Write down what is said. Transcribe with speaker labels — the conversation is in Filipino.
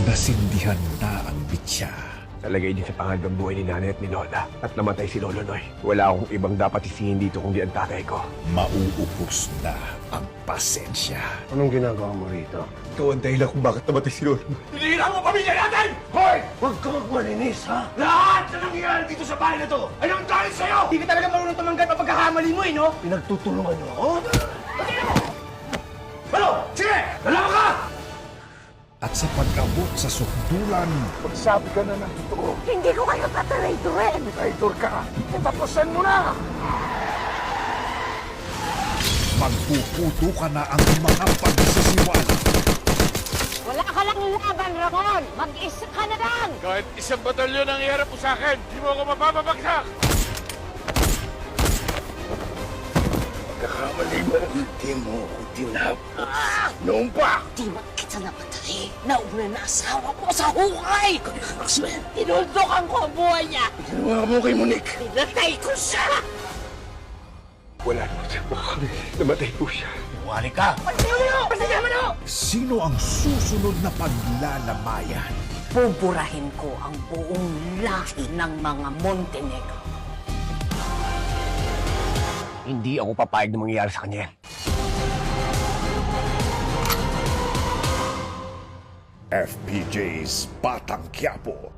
Speaker 1: Nasindihan na ang bitya.
Speaker 2: Nalagay din sa pangalagang buhay ni nanay at ni Lola at namatay si Lolo Noy. Wala akong ibang dapat isihin dito kundi ang tatay ko.
Speaker 1: Mauubos na ang pasensya.
Speaker 2: Anong ginagawa mo rito? Ikaw ang dahilan kung bakit namatay si Lolo Noy. Tinira mo pamilya natin! Hoy! Huwag ka magmalinis, ha? Lahat na nangyayari dito sa bahay na to ay nang dahil sa'yo!
Speaker 3: Hindi ka talaga marunong tumanggap ang pagkakamali mo, no?
Speaker 2: Pinagtutulungan niyo ako? Ano? Sige! Dalawa ka!
Speaker 1: At sa pag-abot sa sukdulan,
Speaker 2: Magsabi ka na ng totoo.
Speaker 4: Hindi ko kayo tataraydurin!
Speaker 2: Traitor ka! Tapusan mo na!
Speaker 1: magpuputo ka na ang mga pagsisiwala.
Speaker 4: Wala ka lang laban, Ramon! Mag-isa ka na lang!
Speaker 5: Kahit isang batalyon ang iharap mo sa akin, di mo ako mapapabagsak!
Speaker 2: Kakamali mo. Di mo ako tinap. Noon pa!
Speaker 4: Di ba kita napatay? Nauna na asawa ko sa hukay! Maxwell, tinuldukan ko ang buhay niya!
Speaker 2: Ginawa mo kay Monique.
Speaker 4: Pinatay ko siya!
Speaker 2: Wala naman siya kami. Namatay po siya.
Speaker 3: Wali ka!
Speaker 1: Sino ang susunod na paglalamayan?
Speaker 4: Buburahin ko ang buong lahi ng mga Montenegro.
Speaker 2: Hindi ako papayag na mangyayari sa kanya yan.
Speaker 1: FPJ's Batang Quiapo.